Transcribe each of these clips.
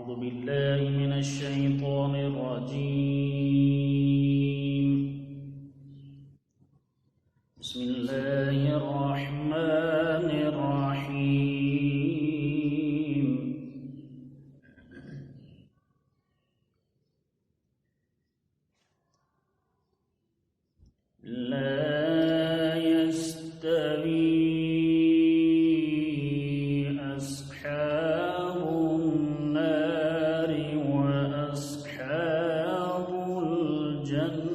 أعوذ بالله من الشيطان الرجيم. بسم الله الرحمن الرحيم. لا يستوي أصحاب النار وأصحاب الجنة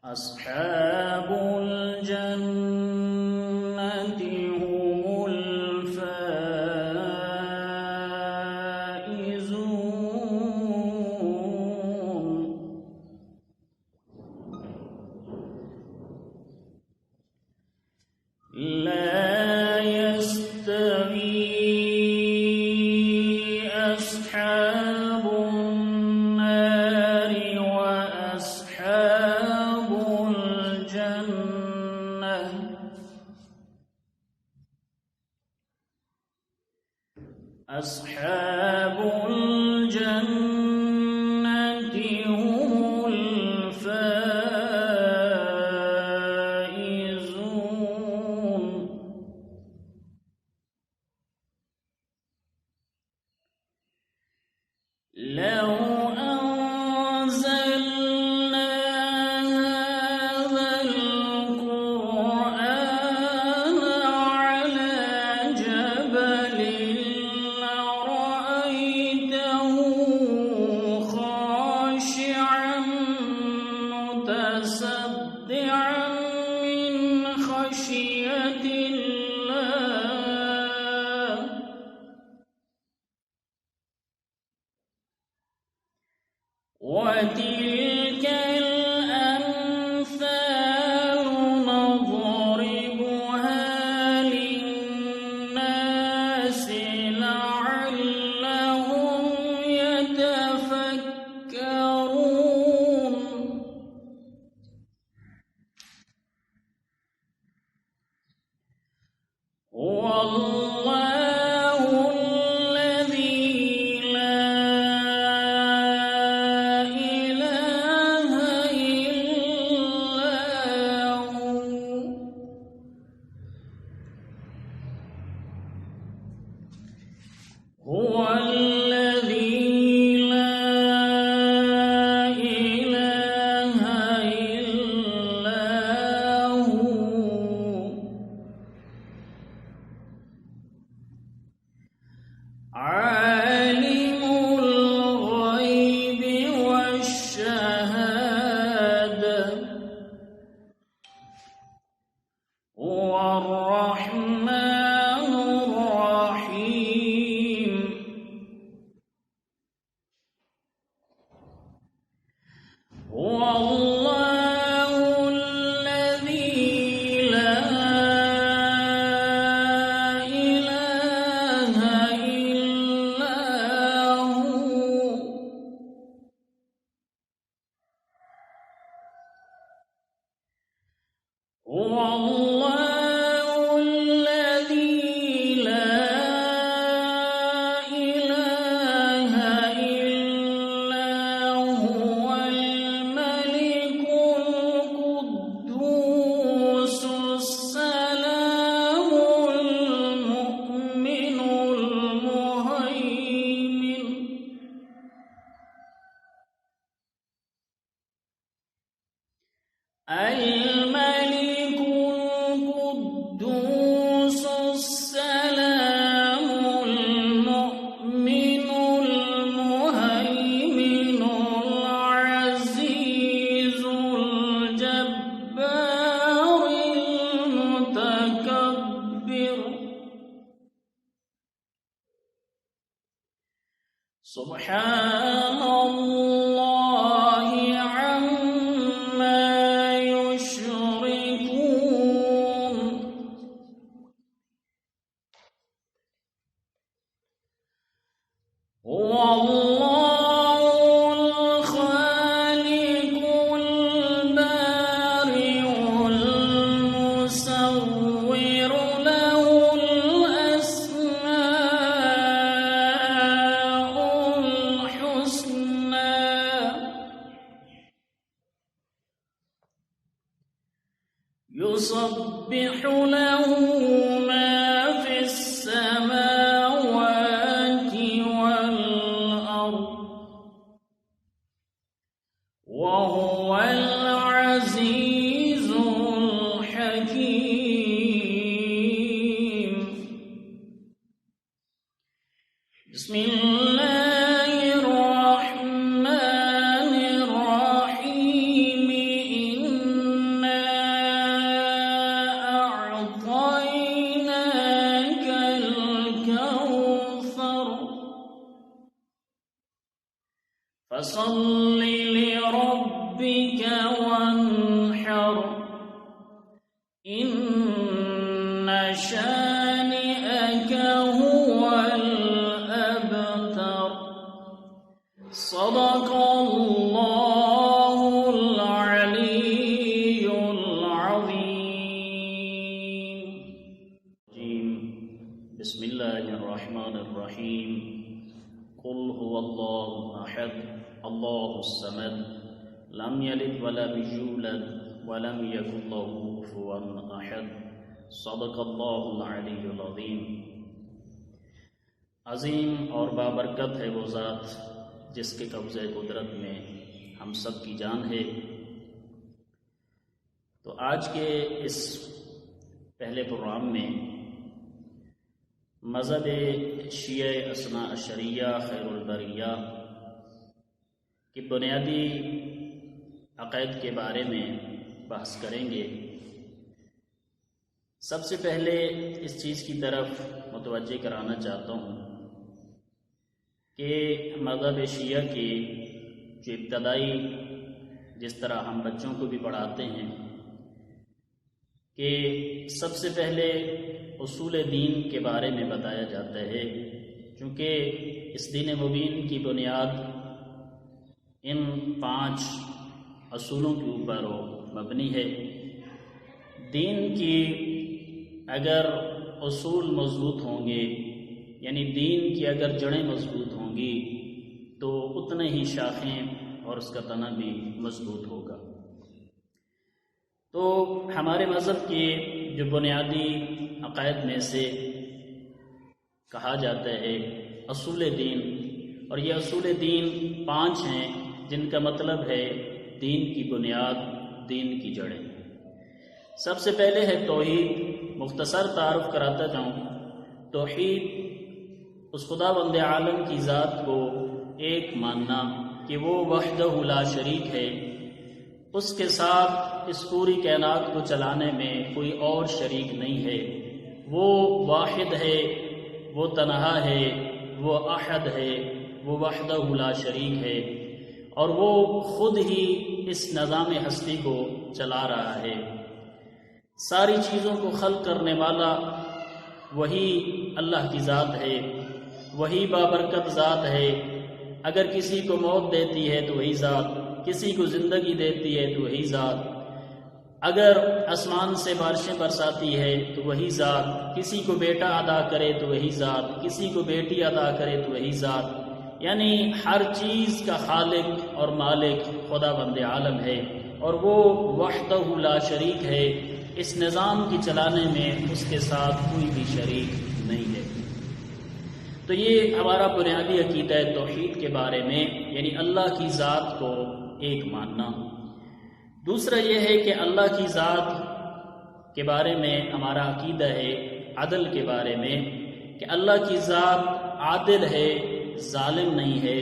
أصحاب الجنة هم الفائزون. لا يستوي أصحاب النار وأصحاب الجنة أصحاب الجنة هم الفائزون. لو أنزلنا هذا القرآن على جبل لرأيته خاشعا متصدعا من خشية الله. وتلك الأمثال نضربها للناس لعلهم يتفكرون. والله الذي لا إله إلا هو الذي لا إله إلا هو عالم الغيب والشهادة هو الرحمن الرحيم. هو الله الذي لا إله إلا هو الله الذي لا إله إلا هو الملك القدوس السلام المؤمن المهيمن الملك القدوس السلام المؤمن المهيمن العزيز الجبار المتكبر. سبحان الله عما يشركون. هو الله الخالق البارئ يسبح له ما في السماوات والأرض وهو العزيز الحكيم. بسم الله الرحمن الرحيم. إنا أعطيناك الكوثر فصل لربك وانحر إن شانئك هو الأبتر. صدق الله العلي العظيم. بسم الله الرحمن الرحيم. قل هو الله أحد الله الصمد لم يلد ولم يولد ولم يكن له كفوا أحد. صدق اللہ العلی العظیم. عظیم اور بابرکت ہے وہ ذات جس کے قبضۂ قدرت میں ہم سب کی جان ہے. تو آج کے اس پہلے پروگرام میں مذہب شیعہ اثنا عشریہ خیر البریہ کی بنیادی عقائد کے بارے میں بحث کریں گے. سب سے پہلے اس چیز کی طرف متوجہ کرانا چاہتا ہوں کہ مذہب شیعہ کی جو ابتدائی جس طرح ہم بچوں کو بھی پڑھاتے ہیں کہ سب سے پہلے اصول دین کے بارے میں بتایا جاتا ہے، چونکہ اس دین مبین کی بنیاد ان 5 اصولوں کے اوپر مبنی ہے. دین کی اگر اصول مضبوط ہوں گے، یعنی دین کی اگر جڑیں مضبوط ہوں گی تو اتنے ہی شاخیں اور اس کا تنا بھی مضبوط ہوگا. تو ہمارے مذہب کے جو بنیادی عقائد میں سے کہا جاتا ہے اصول دین، اور یہ اصول دین 5 ہیں جن کا مطلب ہے دین کی بنیاد، دین کی جڑیں. سب سے پہلے ہے توحید. مختصر تعارف کراتا جاؤں. توحید اس خدا بند عالم کی ذات کو ایک ماننا کہ وہ وحدہ لا شریک ہے، اس کے ساتھ اس پوری کائنات کو چلانے میں کوئی اور شریک نہیں ہے. وہ واحد ہے، وہ تنہا ہے، وہ احد ہے، وہ وحدہ لا شریک ہے، اور وہ خود ہی اس نظام ہستی کو چلا رہا ہے. ساری چیزوں کو خلق کرنے والا وہی اللہ کی ذات ہے، وہی بابرکت ذات ہے. اگر کسی کو موت دیتی ہے تو وہی ذات، کسی کو زندگی دیتی ہے تو وہی ذات، اگر آسمان سے بارشیں برساتی ہے تو وہی ذات، کسی کو بیٹا عطا کرے تو وہی ذات، کسی کو بیٹی عطا کرے تو وہی ذات. یعنی ہر چیز کا خالق اور مالک خدا بند عالم ہے، اور وہ وحدہ لا شریک ہے. اس نظام کی چلانے میں اس کے ساتھ کوئی بھی شریک نہیں ہے. تو یہ ہمارا بنیادی عقیدہ ہے توحید کے بارے میں، یعنی اللہ کی ذات کو ایک ماننا. دوسرا یہ ہے کہ اللہ کی ذات کے بارے میں ہمارا عقیدہ ہے عدل کے بارے میں، کہ اللہ کی ذات عادل ہے، ظالم نہیں ہے،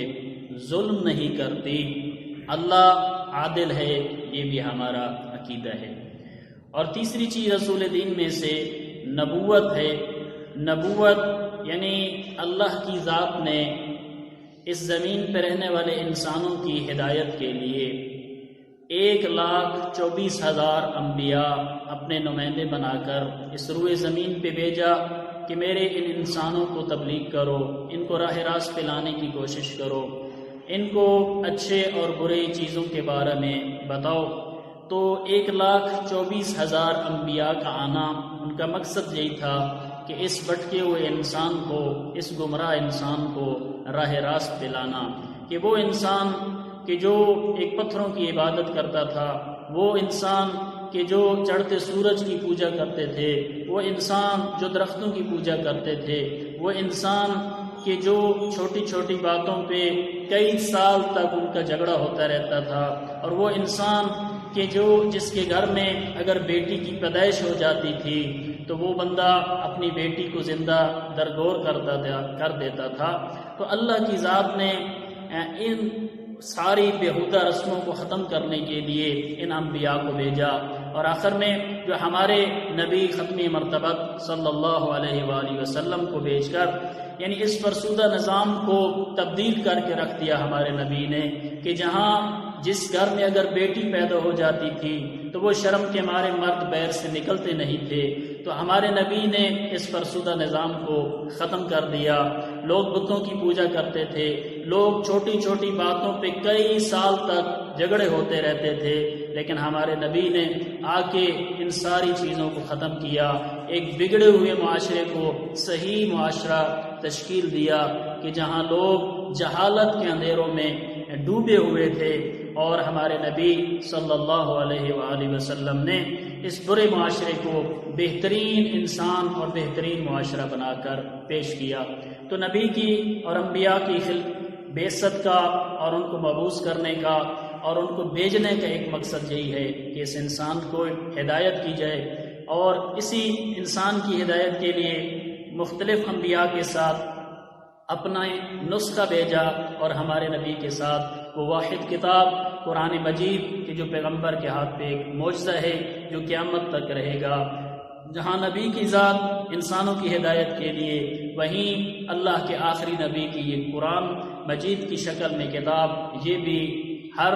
ظلم نہیں کرتی. اللہ عادل ہے، یہ بھی ہمارا عقیدہ ہے. اور تیسری چیز اصول دین میں سے نبوت ہے. نبوت یعنی اللہ کی ذات نے اس زمین پہ رہنے والے انسانوں کی ہدایت کے لیے 1,24,000 انبیاء اپنے نمائندے بنا کر اس روئے زمین پہ بھیجا کہ میرے ان انسانوں کو تبلیغ کرو، ان کو راہ راست پہ لانے کی کوشش کرو، ان کو اچھے اور برے چیزوں کے بارے میں بتاؤ. تو 1,24,000 انبیاء کا آنا ان کا مقصد یہی تھا کہ اس بھٹکے ہوئے انسان کو، اس گمراہ انسان کو راہ راست پہ لانا، کہ وہ انسان کہ جو ایک پتھروں کی عبادت کرتا تھا، وہ انسان کہ جو چڑھتے سورج کی پوجا کرتے تھے، وہ انسان جو درختوں کی پوجا کرتے تھے، وہ انسان کہ جو چھوٹی چھوٹی باتوں پہ کئی سال تک ان کا جھگڑا ہوتا رہتا تھا، اور وہ انسان کہ جو جس کے گھر میں اگر بیٹی کی پیدائش ہو جاتی تھی تو وہ بندہ اپنی بیٹی کو زندہ درگور کر دیتا تھا۔ تو اللہ کی ذات نے ان ساری بیہودہ رسموں کو ختم کرنے کے لیے ان انبیاء کو بھیجا، اور آخر میں جو ہمارے نبی ختمی مرتبت صلی اللہ علیہ وآلہ وسلم کو بھیج کر یعنی اس فرسودہ نظام کو تبدیل کر کے رکھ دیا ہمارے نبی نے، کہ جہاں جس گھر میں اگر بیٹی پیدا ہو جاتی تھی تو وہ شرم کے مارے مرد بیر سے نکلتے نہیں تھے، تو ہمارے نبی نے اس فرسودہ نظام کو ختم کر دیا۔ لوگ بتوں کی پوجا کرتے تھے، لوگ چھوٹی چھوٹی باتوں پہ کئی سال تک جھگڑے ہوتے رہتے تھے، لیکن ہمارے نبی نے آ کے ان ساری چیزوں کو ختم کیا، ایک بگڑے ہوئے معاشرے کو صحیح معاشرہ تشکیل دیا، کہ جہاں لوگ جہالت کے اندھیروں میں ڈوبے ہوئے تھے، اور ہمارے نبی صلی اللہ علیہ وآلہ وسلم نے اس برے معاشرے کو بہترین انسان اور بہترین معاشرہ بنا کر پیش کیا۔ تو نبی کی اور انبیاء کی بعثت کا اور ان کو مبعوث کرنے کا اور ان کو بھیجنے کا ایک مقصد یہی ہے کہ اس انسان کو ہدایت کی جائے، اور اسی انسان کی ہدایت کے لیے مختلف انبیاء کے ساتھ اپنا نسخہ بھیجا، اور ہمارے نبی کے ساتھ وہ واحد کتاب قرآن مجید کہ جو پیغمبر کے ہاتھ پہ ایک معجزہ ہے جو قیامت تک رہے گا۔ جہاں نبی کی ذات انسانوں کی ہدایت کے لیے، وہیں اللہ کے آخری نبی کی یہ قرآن مجید کی شکل میں کتاب، یہ بھی ہر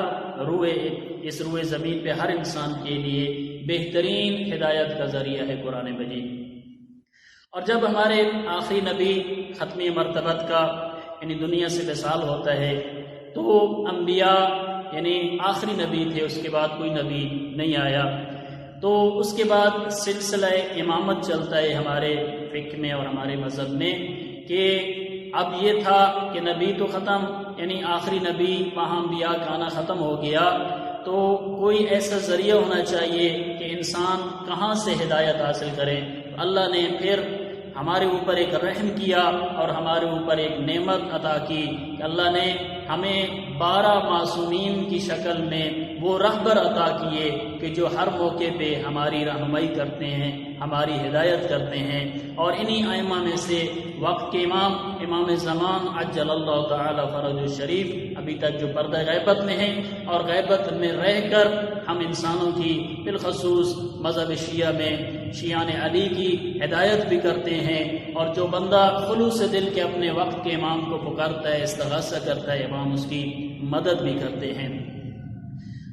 اس روئے زمین پہ ہر انسان کے لیے بہترین ہدایت کا ذریعہ ہے قرآن مجید۔ اور جب ہمارے آخری نبی ختمی مرتبت کا یعنی دنیا سے وصال ہوتا ہے تو انبیاء یعنی آخری نبی تھے، اس کے بعد کوئی نبی نہیں آیا، تو اس کے بعد سلسلہ امامت چلتا ہے ہمارے فقہ میں اور ہمارے مذہب میں، کہ اب یہ تھا کہ نبی تو ختم، یعنی آخری نبی وہاں انبیاء کا آنا ختم ہو گیا، تو کوئی ایسا ذریعہ ہونا چاہیے کہ انسان کہاں سے ہدایت حاصل کرے۔ اللہ نے پھر ہمارے اوپر ایک رحم کیا اور ہمارے اوپر ایک نعمت عطا کی کہ اللہ نے ہمیں 12 معصومین کی شکل میں وہ رہبر عطا کیے کہ جو ہر موقع پہ ہماری رہنمائی کرتے ہیں، ہماری ہدایت کرتے ہیں، اور انہی ائمہ میں سے وقت کے امام زمان عجل اللہ تعالی فرج الشریف ابھی تک جو پردہ غیبت میں ہیں، اور غیبت میں رہ کر ہم انسانوں کی بالخصوص مذہب شیعہ میں شیعان علی کی ہدایت بھی کرتے ہیں، اور جو بندہ خلوص دل کے اپنے وقت کے امام کو پکارتا ہے، استغاثہ کرتا ہے، امام اس کی مدد بھی کرتے ہیں۔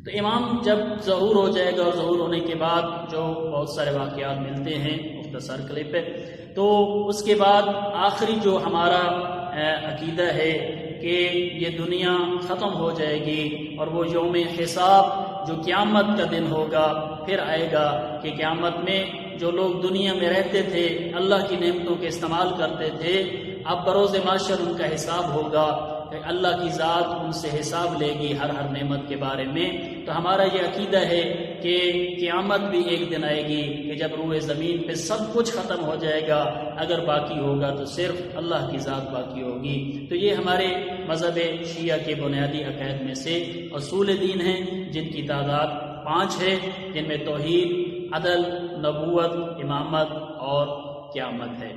تو امام جب ظہور ہو جائے گا، اور ظہور ہونے کے بعد جو بہت سارے واقعات ملتے ہیں مختصر کلپ پہ، تو اس کے بعد آخری جو ہمارا عقیدہ ہے کہ یہ دنیا ختم ہو جائے گی، اور وہ یوم حساب جو قیامت کا دن ہوگا پھر آئے گا، کہ قیامت میں جو لوگ دنیا میں رہتے تھے، اللہ کی نعمتوں کے استعمال کرتے تھے، اب بروز محشر ان کا حساب ہوگا، اللہ کی ذات ان سے حساب لے گی ہر نعمت کے بارے میں۔ تو ہمارا یہ عقیدہ ہے کہ قیامت بھی ایک دن آئے گی کہ جب روئے زمین پہ سب کچھ ختم ہو جائے گا، اگر باقی ہوگا تو صرف اللہ کی ذات باقی ہوگی۔ تو یہ ہمارے مذہب شیعہ کے بنیادی عقائد میں سے اصول دین ہیں، جن کی تعداد 5 ہے، جن میں توحید، عدل، نبوت، امامت اور قیامت ہے۔